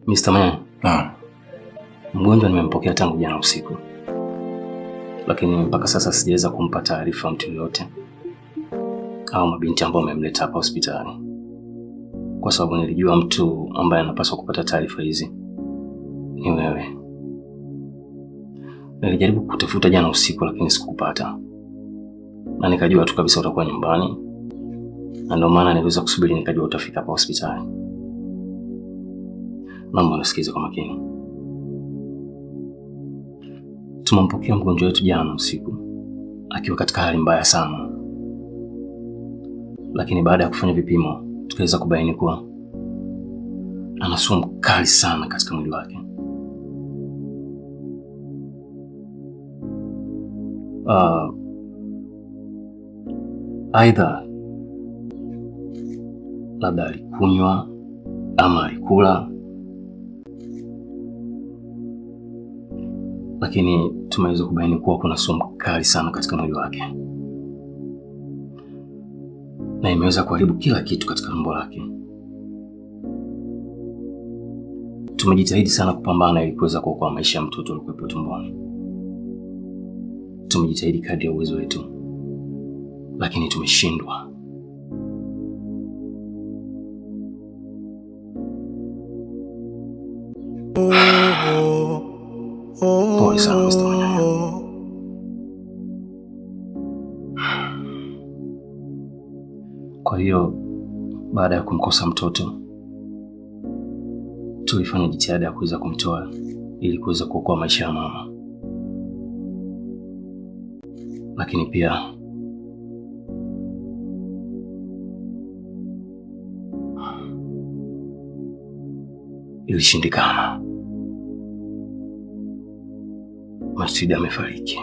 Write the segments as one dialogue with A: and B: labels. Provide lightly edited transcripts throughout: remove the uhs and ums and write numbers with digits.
A: Mr. Man. Mgonjwa nimempokea tangu jana usiku. Lakini mpaka sasa sijaweza kumpa taarifa mtu yote au mabinti ambao wamemleta hapa hospitali. Kwa sababu nilijua mtu ambaye anapaswa kupata taarifa hizi ni wewe. Nilijaribu kutafuta jana usiku lakini sikupata. Na nikajua tu kabisa utakuwa nyumbani. Na ndio maana niliweza kusubiri nikajua utafika hapa hospitali. Naomba unisikize kwa makini. Tumempokea mgonjwa wetu jana usiku akiwa katika hali mbaya sana. Lakini baada ya kufanya vipimo tukaweza kubaini kuwa ana sumu kali sana katika mwili wake. Aidha labda alikunywa ama alikula, lakini tumeweza kubaini kuwa kuna sumu kali sana katika mwili wake. Na imeweza kuharibu kila kitu katika tumbo lake. Tumejitahidi sana kupambana ili kuweza kuokoa maisha ya mtoto aliyekuwa tumboni. Tumejitahidi kadri ya uwezo wetu, lakini tumeshindwa. Pole sana Mr. Manyanya. Kwa hiyo baada ya kumkosa mtoto tulifanya jitihada ya kuweza kumtoa ili kuweza kuokoa maisha ya mama. Lakini pia ilishindikana. Masudi amefariki.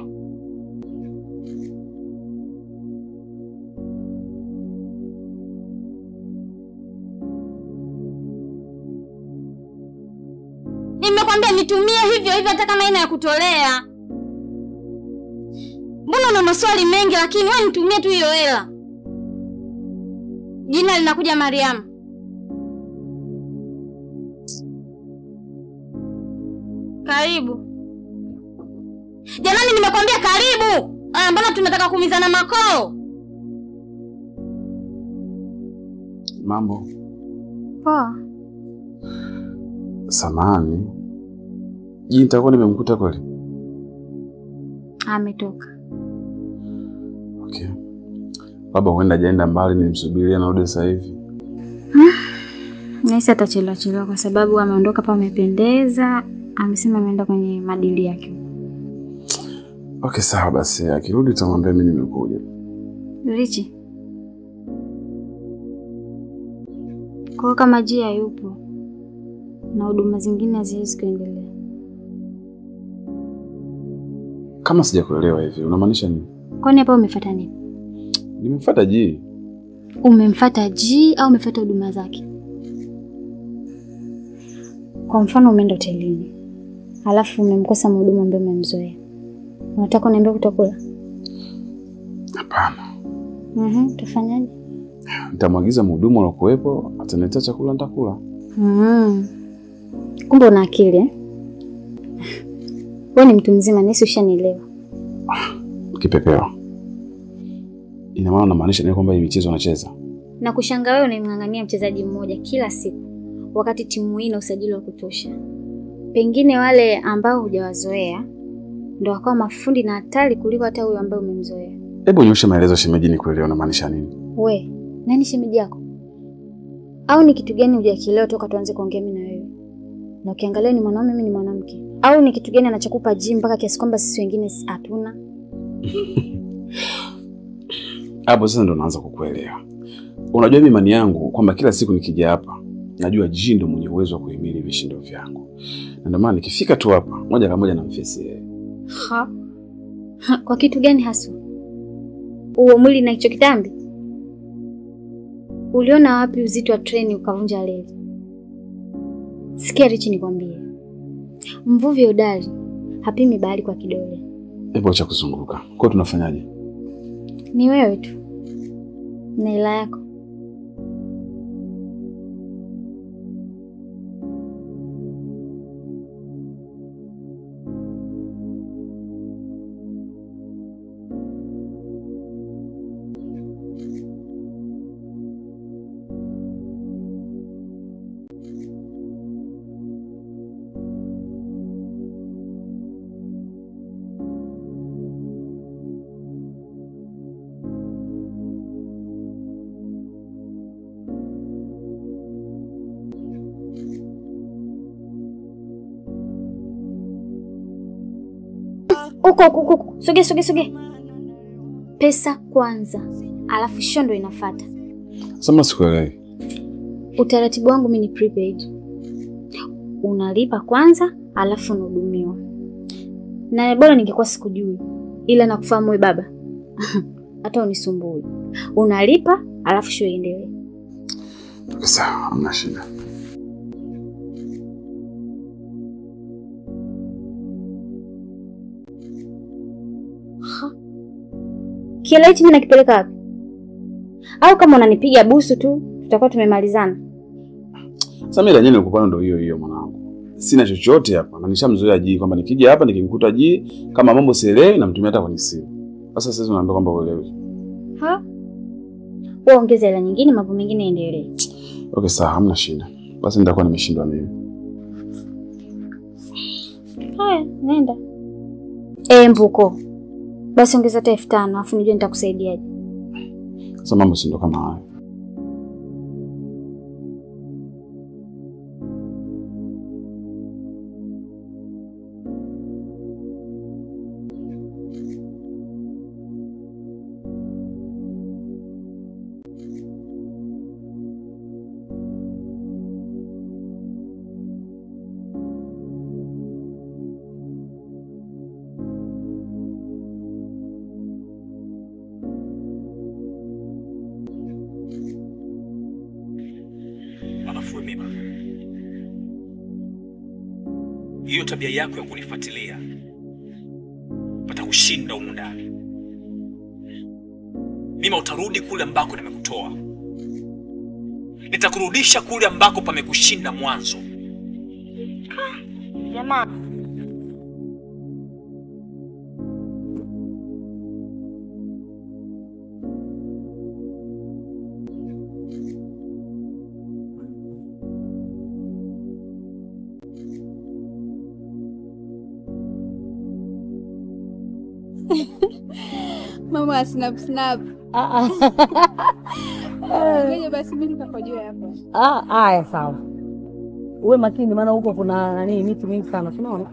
B: Nimekwambia nitumie hivyo hivyo hata kama ina ya kutolea. Mbona una maswali mengi lakini wewe nitumie tu hiyo hela. Jina linakuja Mariam. Karibu. Jamani nimekwambia karibu. Mbona tunataka kuumizana makoo?
C: Mambo.
B: Poa.
C: Samahani. Je, nitakuwa nimemkuta kweli?
B: Ametoka.
C: Okay. Baba huenda jaenda mbali, nimsubiria na rudi sasa hivi.
B: Naisi atachelewa kwa sababu ameondoka hapa amependeza, amesema ameenda kwenye madili yake.
C: Okay, sawa basi. Akirudi tutamwambia mimi nimekuja.
B: Richi. Kwa kama Jia yupo na huduma zingine haziwezi kuendelea.
C: Kama sijakuelewa hivi, unamaanisha nini?
B: Kwani hapa umefuata nini?
C: Nimemfuata G.
B: Umemfuata G au umefuata huduma zake? Kwa mfano umeenda hotelini, halafu umemkosa mhudumu ambaye umemzoea. Unataka niambie kutakula?
C: Hapana.
B: Utafanyaje?
C: Nitamwagiza mhudumu aliyokuepo, ataniletea chakula nitakula.
B: Kumbe una akili eh? Wewe ni mtu mzima, nisi ushanielewa.
C: Kipepeo. Ina maana unamaanisha ni kwamba hii michezo unacheza?
B: Na kushangaa wewe unamngangania mchezaji mmoja kila siku wakati timu hii ina usajili wa kutosha. Pengine wale ambao hujawazoea ndio wakawa mafundi na hatari kuliko hata huyo ambaye umemzoea.
C: Hebu nyosha maelezo shemeji, ni kuelewa unamaanisha nini?
B: We, nani shemeji yako? Au ni kitu gani hujakielewa toka tuanze kuongea mimi na wewe? Na ukiangalia ni mwanaume mimi ni mwanamke. Au ni kitu gani anachokupa Jim mpaka kiasi kwamba sisi wengine hatuna?
C: Hapo sasa ndo naanza kukuelewa. Unajua mimi imani yangu kwamba kila siku nikija hapa najua Jim ndo mwenye uwezo wa kuhimili vishindo vyangu. Na ndio maana nikifika tu hapa moja kwa moja namfesi yeye.
B: Kwa kitu gani hasa? Uo mwili na hicho kitambi? Uliona wapi uzito wa treni ukavunja leli? Sikia Richi nikwambie. Mvuvi hodari hapimi bahari kwa kidole.
C: Hebu acha kuzunguka. Kwa tunafanyaje?
B: Ni wewe tu. Na hela yako. Huko. Soge. Pesa kwanza, alafu show ndo inafuata.
C: Sasa sikuelewi.
B: Utaratibu wangu mimi ni prepaid. Unalipa kwanza, alafu unahudumiwa. Na bora ningekuwa sikujui. Ila nakufahamu wewe baba. Hata unisumbue. Unalipa, alafu show iendelee.
C: Sawa, hamna shida.
B: Kila hichi mimi nakipeleka wapi? Au kama unanipiga busu tu, tutakuwa tumemalizana.
C: Sasa mimi lenyewe nilikuwa ndo hiyo mwanangu. Sina chochote hapa. Na nishamzoea G kwamba nikija hapa nikimkuta G kama mambo sielewi namtumia hata kwenye simu. Sasa sasa unaambia kwamba uelewi.
B: Wewe ongeza hela nyingine, mambo mengine yaendelee.
C: Okay, sawa, hamna shida. Basi nitakuwa nimeshindwa mimi.
B: Haya, nenda. Mbuko. Basi ongeza hata 5,000 afu nijue nitakusaidiaje.
C: Sasa mambo si ndo kama haya.
D: Hiyo tabia yako ya kunifuatilia pata kushinda humu ndani. Mimi utarudi kule ambako nimekutoa. Nitakurudisha kule ambako pamekushinda mwanzo.
B: Jamaa.
E: Mama snap. Ngoja basi mimi nikakojea hapa.
F: Haya sawa. Uwe makini maana huko kuna miti mingi sana. Unaona?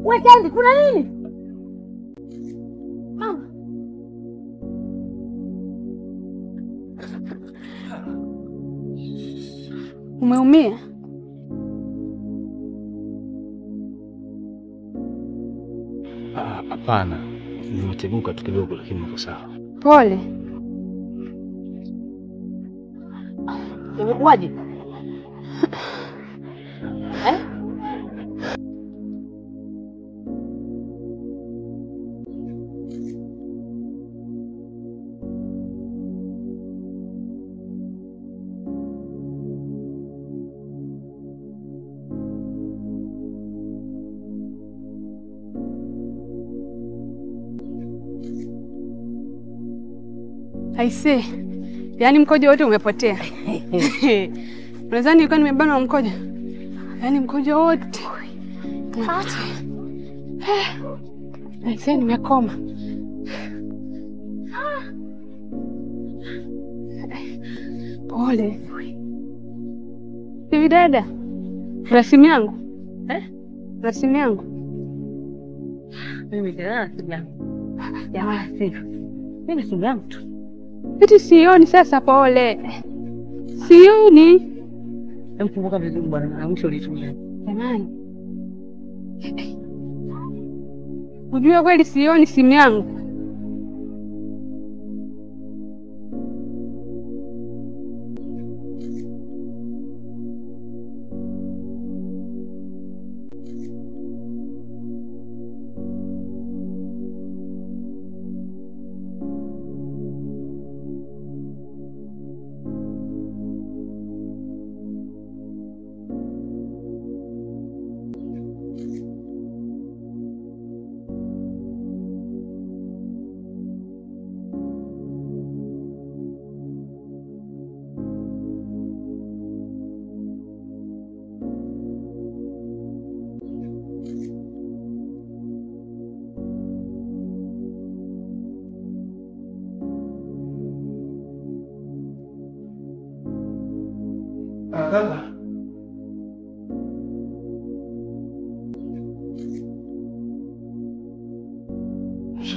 F: Wewe kuna nini? Mama.
E: Umeumia?
A: Hapana. Nimeteguka tu kidogo lakini niko sawa.
E: Pole.
F: Umekuaje?
E: Aise. Yaani mkojo wote umepotea. Unadhani nilikuwa nimebana mkojo? Yaani mkojo wote umepotea. Aise nimekoma. Pole. Hivi dada. Rasimu yangu. Rasimu yangu.
F: Mimi tena simu yangu. Jamaa sifu. Mimi simu yangu tu.
E: Eti sioni sasa pole. Sioni.
F: Mkumbuka vizuri bwana na mwisho ulitumia.
E: Jamani. Unajua kweli sioni simu yangu.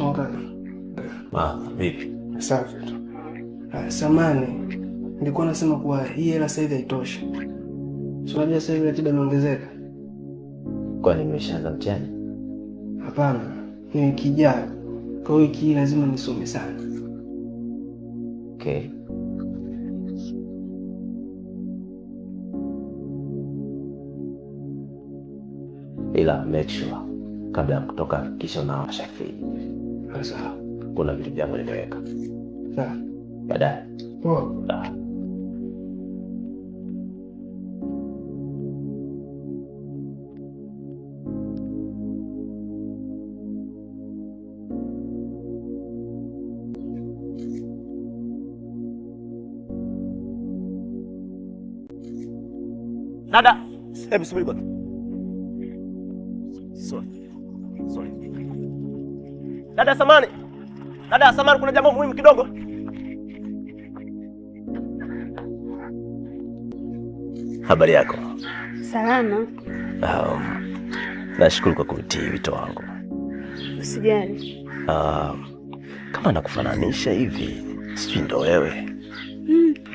G: Shikamoo.
D: Vipi?
G: Safi tu. Samani, nilikuwa nasema kuwa hii hela sasa hivi haitoshi. Unajua sasa hivi ratiba imeongezeka.
D: Kwani nimeshaanza mtihani?
G: Hapana, ni wiki ijayo. Kwa wiki hii lazima nisome sana.
D: Okay. Ila make sure kabla ya kutoka kisha unawasha friji.
G: Sawa.
D: Kuna vitu vyangu nimeweka.
G: Sawa.
D: Baadaye.
G: Poa.
H: Dada, hebu subiri bwana. Sorry. Dada samani. Kuna jambo muhimu kidogo.
D: Habari yako?
E: Salama.
D: Nashukuru kwa kutii wito wangu.
E: Usijali.
D: Kama nakufananisha hivi, sijui ndo wewe.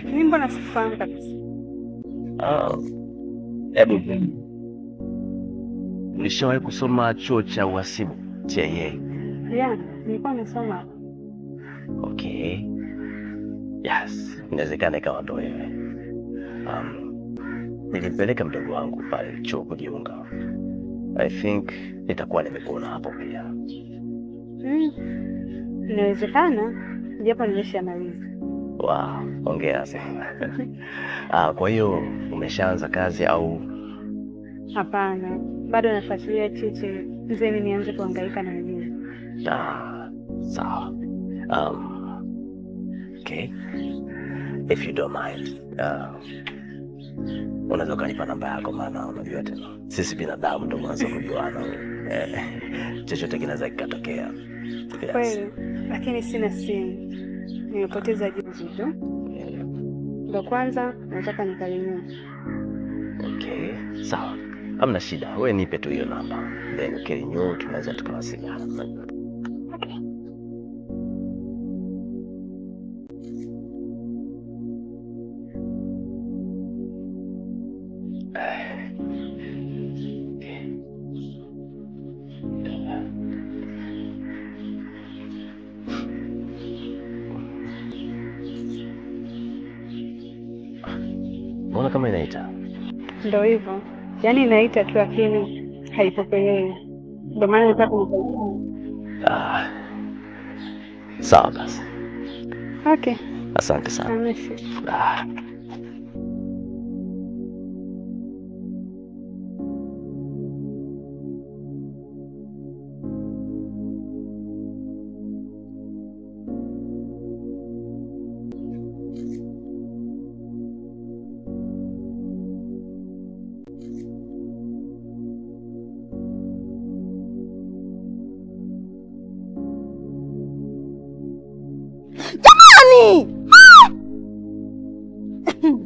E: Mimi mbona sikufahamu kabisa.
D: Hebu ulishawahi kusoma chuo cha uhasibu TIA?
E: Yeah, nilikuwa nasoma.
D: Okay. Yes, inawezekana ikawa ndo wewe. Nilimpeleka mdogo wangu pale chuo kujiunga. I think nitakuwa nimekuona hapo pia.
E: Inawezekana, japo nimeshamaliza.
D: Wow, hongera sana. Kwa hiyo umeshaanza kazi au?
E: Hapana, bado nafuatilia chichi. Mzee mimi nianze kuhangaika na mimi.
D: Sawa. Okay. If you don't mind, unaweza kunipa namba yako, maana unajua tena sisi binadamu ndio mwanzo kujuana. Chochote kinaweza kikatokea.
E: Kweli, lakini sina simu. Nimepoteza juzi tu. Ndio kwanza nataka nikalinunue.
D: Okay, sawa. Hamna shida. Wewe nipe tu hiyo namba. Then ukirenew tunaweza tukawasiliana.
E: Okay.
D: Mbona kama inaita?
E: Ndio hivyo. Yaani inaita tu lakini haipokelewi. Ndio maana nataka
D: Ah. Sawa basi.
E: Okay.
D: Asante sana. Ah.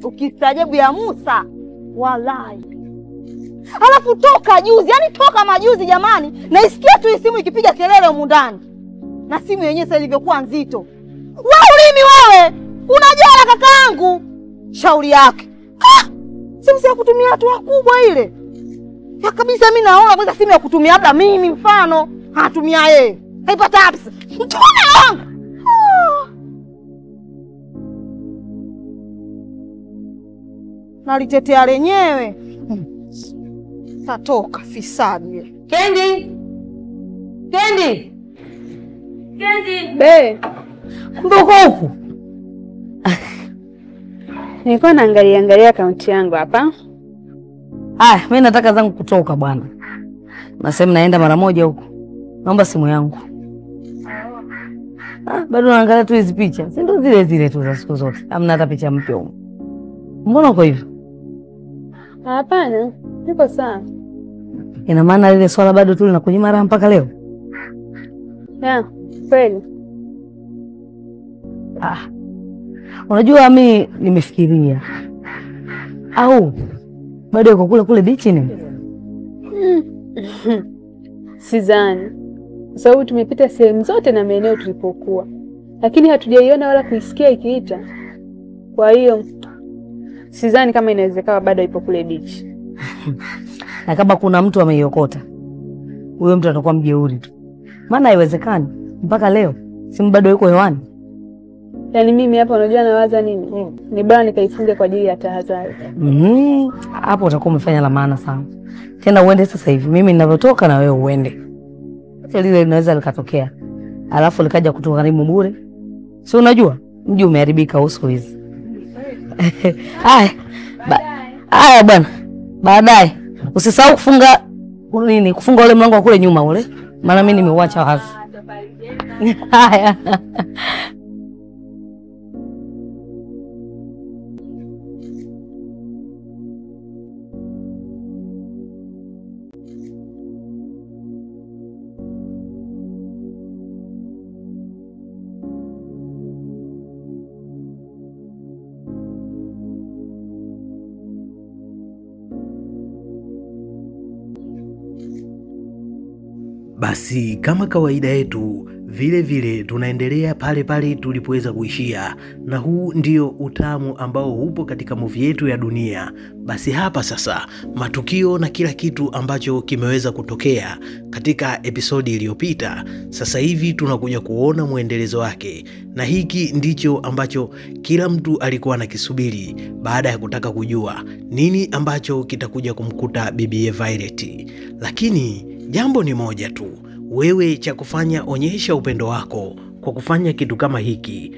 F: Ukistaajabu ya Musa, wallahi. Alafu toka juzi, yani toka majuzi jamani, naisikia tu simu ikipiga kelele humu ndani. Na simu yenyewe sasa ilivyokuwa nzito. Wewe ulimi wewe, unajala kakaangu. Shauri yake. Simu ya kutumia watu wakubwa ile. Ya kabisa mimi naona kwanza simu ya kutumia labda mimi mfano, anatumia yeye. Haipata apps. Mtona wangu. Nalitetea lenyewe. Tatoka fisadi. Kendi!
E: Be.
F: Mbona huko?
E: Nilikuwa naangalia akaunti yangu hapa.
F: Mimi nataka zangu kutoka bwana. Nasema naenda mara moja huko. Naomba simu yangu. Bado naangalia tu hizo picha. Si ndo zile tu za siku zote. Hamna hata picha mpya huko. Mbona uko hivyo?
E: Hapana, niko sawa.
F: Ina maana ile swala bado tu linakunyima raha mpaka leo?
E: Kweli.
F: Unajua mimi nimefikiria. Au bado yuko kule bichi ni?
E: Sidhani. kwa sababu tumepita sehemu zote na maeneo tulipokuwa, lakini hatujaiona wala kuisikia ikiita. Kwa hiyo sidhani kama inawezekana bado ipo kule beach.
I: Na kama kuna mtu ameiokota, huyo mtu atakuwa mjeuri tu. Maana haiwezekani mpaka leo simu bado yuko hewani.
E: Yaani mimi hapa unajua nawaza nini? Ni bora nikaifunge kwa ajili ya tahadhari.
I: Hapo utakuwa umefanya la maana sana. Tena uende sasa hivi. Mimi ninavyotoka na wewe uende. Sasa lile linaweza likatokea. Alafu likaja kutoka karibu bure. Si unajua? Mji umeharibika uso hizi. Haya bwana. Baadaye usisahau kufunga ule mlango wa kule nyuma ule. Maana mimi nimeuacha wazi. Haya.
J: Basi kama kawaida yetu, vile vile tunaendelea pale pale tulipoweza kuishia, na huu ndio utamu ambao upo katika movie yetu ya Dunia. Basi hapa sasa matukio na kila kitu ambacho kimeweza kutokea katika episodi iliyopita, sasa hivi tunakuja kuona muendelezo wake, na hiki ndicho ambacho kila mtu alikuwa anakisubiri baada ya kutaka kujua nini ambacho kitakuja kumkuta Bibi Violet. Lakini jambo ni moja tu, wewe cha kufanya, onyesha upendo wako kwa kufanya kitu kama hiki.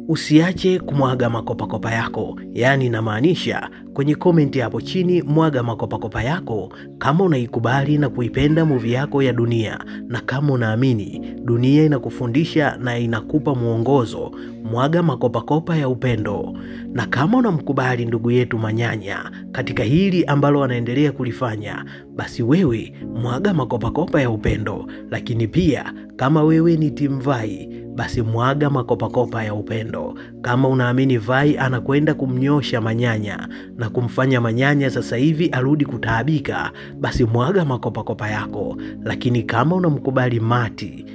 J: Usiache kumwaga makopakopa yako, yani namaanisha kwenye komenti hapo chini mwaga makopakopa yako kama unaikubali na kuipenda movie yako ya Dunia, na kama unaamini Dunia inakufundisha na inakupa mwongozo, mwaga makopakopa ya upendo. Na kama unamkubali ndugu yetu Manyanya katika hili ambalo anaendelea kulifanya, basi wewe mwaga makopakopa ya upendo. Lakini pia kama wewe ni Team Vai, basi mwaga makopakopa ya upendo. Kama unaamini Vai anakwenda kumnyosha Manyanya na kumfanya Manyanya sasa hivi arudi kutaabika, basi mwaga makopakopa yako. Lakini kama unamkubali Mati,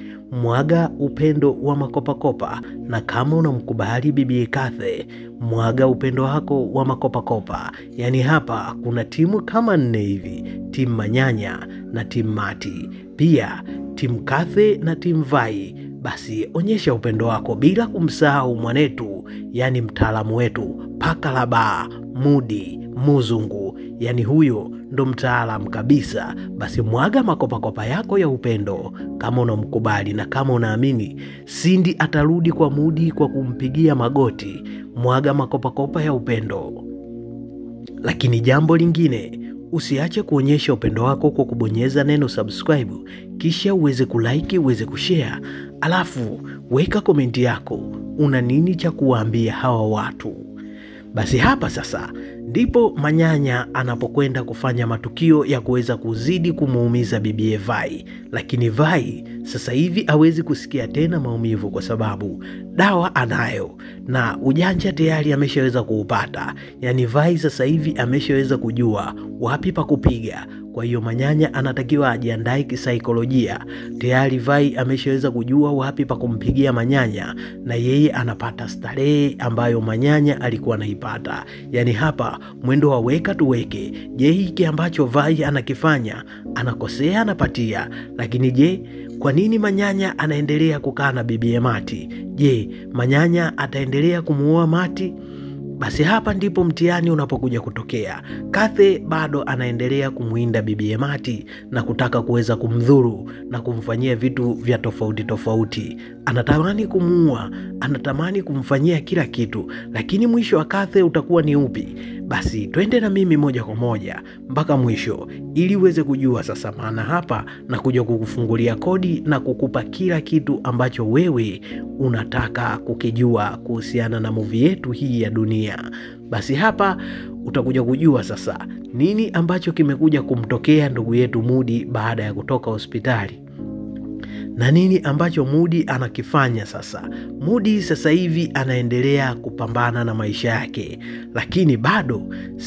J: mwaga upendo wa makopakopa. Na kama unamkubali Bibi Kathe, mwaga upendo wako wa makopakopa. Yani hapa kuna timu kama 4 hivi, timu Manyanya na timu Mati, pia timu Kathe na timu Vai. Basi onyesha upendo wako bila kumsahau mwanetu, yani mtaalamu wetu Pakalaba Mudi Muzungu, yani huyo ndo mtaalamu kabisa. Basi mwaga makopakopa yako ya upendo kama unamkubali, na kama unaamini Cindy atarudi kwa Mudi kwa kumpigia magoti, mwaga makopakopa ya upendo. Lakini jambo lingine, usiache kuonyesha upendo wako kwa kubonyeza neno subscribe, kisha uweze kulike, uweze kushare, alafu weka komenti yako, una nini cha kuwaambia hawa watu. Basi hapa sasa ndipo Manyanya anapokwenda kufanya matukio ya kuweza kuzidi kumuumiza Bibi Vai. Lakini Vai sasa hivi hawezi kusikia tena maumivu kwa sababu dawa anayo na ujanja tayari ameshaweza kuupata. Yani Vai sasa hivi ameshaweza kujua wapi pa kupiga. Kwa hiyo Manyanya anatakiwa ajiandae kisaikolojia. Tayari Vai ameshaweza kujua wapi pa kumpigia Manyanya, na yeye anapata starehe ambayo Manyanya alikuwa anaipata. Yani hapa mwendo wa weka tuweke. Je, hiki ambacho Vai anakifanya, anakosea anapatia? Lakini je, kwa nini Manyanya anaendelea kukaa na Bibi Mati? Je, Manyanya ataendelea kumuoa Mati? Basi hapa ndipo mtihani unapokuja kutokea. Kathe bado anaendelea kumuinda Bibi Mati na kutaka kuweza kumdhuru na kumfanyia vitu vya tofauti tofauti. Anatamani kumuua, anatamani kumfanyia kila kitu, lakini mwisho wa Kathe utakuwa ni upi? Basi twende na mimi moja kwa moja mpaka mwisho ili uweze kujua sasa, maana hapa na kuja kukufungulia kodi na kukupa kila kitu ambacho wewe unataka kukijua kuhusiana na movie yetu hii ya Dunia. Basi hapa utakuja kujua sasa nini ambacho kimekuja kumtokea ndugu yetu Mudi baada ya kutoka hospitali. Na nini ambacho Mudi anakifanya sasa? Mudi sasa hivi anaendelea kupambana na maisha yake, lakini bado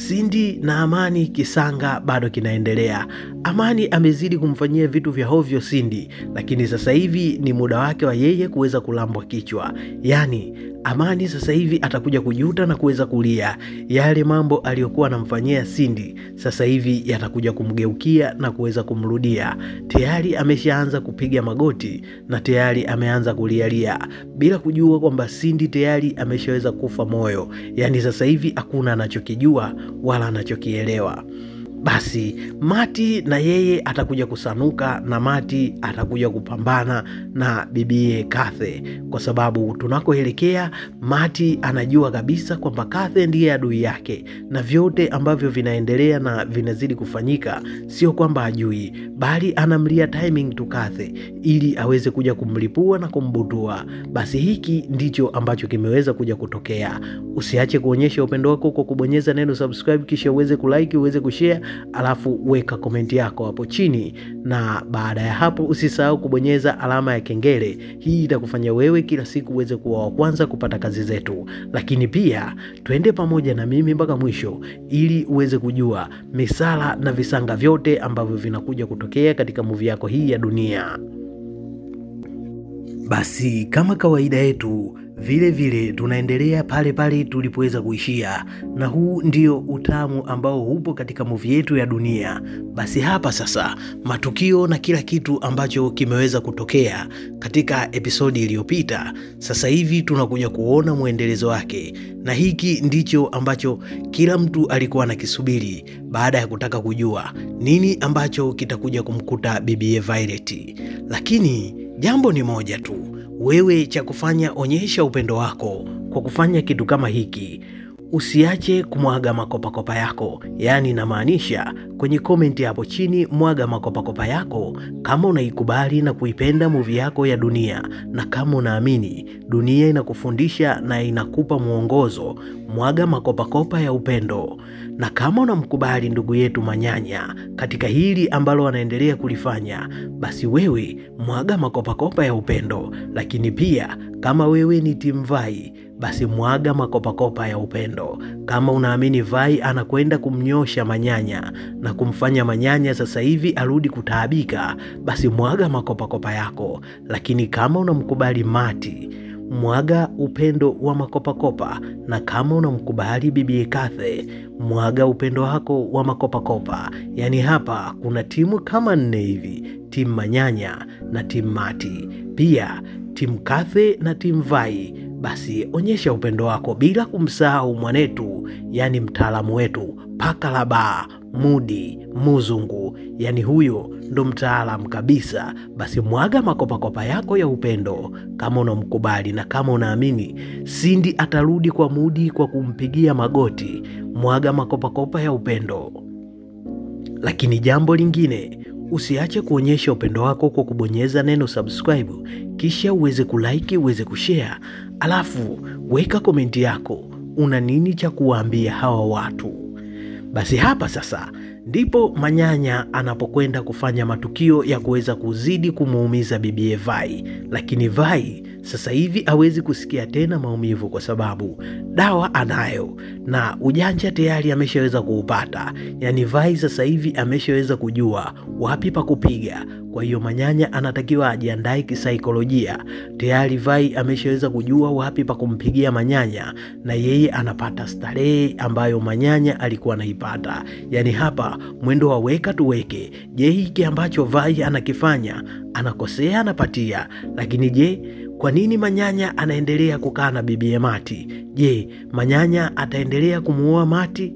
J: Cindy na Amani kisanga bado kinaendelea. Amani amezidi kumfanyia vitu vya hovyo Cindy, lakini sasa hivi ni muda wake wa yeye kuweza kulambwa kichwa. Yani Amani sasa hivi atakuja kujuta na kuweza kulia. Yale mambo aliyokuwa anamfanyia Cindy sasa hivi yatakuja kumgeukia na kuweza kumrudia. Tayari ameshaanza kupiga magoti na tayari ameanza kulialia bila kujua kwamba Cindy tayari ameshaweza kufa moyo. Yani sasa hivi hakuna anachokijua wala anachokielewa. Basi Mati na yeye atakuja kusanuka na Mati atakuja kupambana na bibie Kathe, kwa sababu tunakoelekea Mati anajua kabisa kwamba Kathe ndiye adui yake, na vyote ambavyo vinaendelea na vinazidi kufanyika sio kwamba ajui, bali anamlia timing tu Kathe ili aweze kuja kumlipua na kumbutua. Basi hiki ndicho ambacho kimeweza kuja kutokea. Usiache kuonyesha upendo wako kwa kubonyeza neno subscribe, kisha uweze kulike, uweze kushare, alafu weka komenti yako hapo chini, na baada ya hapo usisahau kubonyeza alama ya kengele. Hii itakufanya wewe kila siku uweze kuwa wa kwanza kupata kazi zetu. Lakini pia twende pamoja na mimi mpaka mwisho ili uweze kujua misala na visanga vyote ambavyo vinakuja kutokea katika movie yako hii ya Dunia. Basi kama kawaida yetu vile vile tunaendelea pale pale tulipoweza kuishia, na huu ndio utamu ambao upo katika movie yetu ya Dunia. Basi hapa sasa matukio na kila kitu ambacho kimeweza kutokea katika episodi iliyopita, sasa hivi tunakuja kuona muendelezo wake, na hiki ndicho ambacho kila mtu alikuwa anakisubiri baada ya kutaka kujua nini ambacho kitakuja kumkuta bibi Violet. Lakini jambo ni moja tu, wewe cha kufanya, onyesha upendo wako kwa kufanya kitu kama hiki. Usiache kumwaga makopakopa yako, yani namaanisha kwenye komenti hapo chini mwaga makopakopa yako kama unaikubali na kuipenda movie yako ya Dunia, na kama unaamini Dunia inakufundisha na inakupa mwongozo, mwaga makopakopa ya upendo. Na kama unamkubali ndugu yetu Manyanya katika hili ambalo anaendelea kulifanya, basi wewe mwaga makopakopa ya upendo. Lakini pia kama wewe ni Team Vai, basi mwaga makopakopa ya upendo. Kama unaamini Vai anakwenda kumnyosha Manyanya na kumfanya Manyanya sasa hivi arudi kutaabika, basi mwaga makopakopa yako. Lakini kama unamkubali Mati, mwaga upendo wa makopakopa. Na kama unamkubali bibi Kathe, mwaga upendo wako wa makopakopa. Yani hapa kuna timu kama 4 hivi, timu Manyanya na timu Mati, pia timu Kathe na timu Vai. Basi onyesha upendo wako bila kumsahau mwanetu, yani mtaalamu wetu Pakalaba Mudi Muzungu, yani huyo ndo mtaalamu kabisa. Basi mwaga makopakopa yako ya upendo kama unamkubali, na kama unaamini Cindy atarudi kwa Mudi kwa kumpigia magoti, mwaga makopakopa ya upendo. Lakini jambo lingine, usiache kuonyesha upendo wako kwa kubonyeza neno subscribe, kisha uweze kulike, uweze kushare, alafu weka komenti yako, una nini cha kuwaambia hawa watu. Basi hapa sasa ndipo Manyanya anapokwenda kufanya matukio ya kuweza kuzidi kumuumiza bibi Vai. Lakini Vai sasa hivi hawezi kusikia tena maumivu kwa sababu dawa anayo na ujanja tayari ameshaweza kuupata. Yani Vai sasa hivi ameshaweza kujua wapi pa kupiga. Kwa hiyo Manyanya anatakiwa ajiandae kisaikolojia. Tayari Vai ameshaweza kujua wapi pa kumpigia Manyanya, na yeye anapata starehe ambayo Manyanya alikuwa anaipata. Yani hapa mwendo wa weka tuweke. Je, hiki ambacho Vai anakifanya anakosea, anapatia? Lakini je, kwa nini Manyanya anaendelea kukaa na bibi Mati? Je, Manyanya ataendelea kumuoa Mati?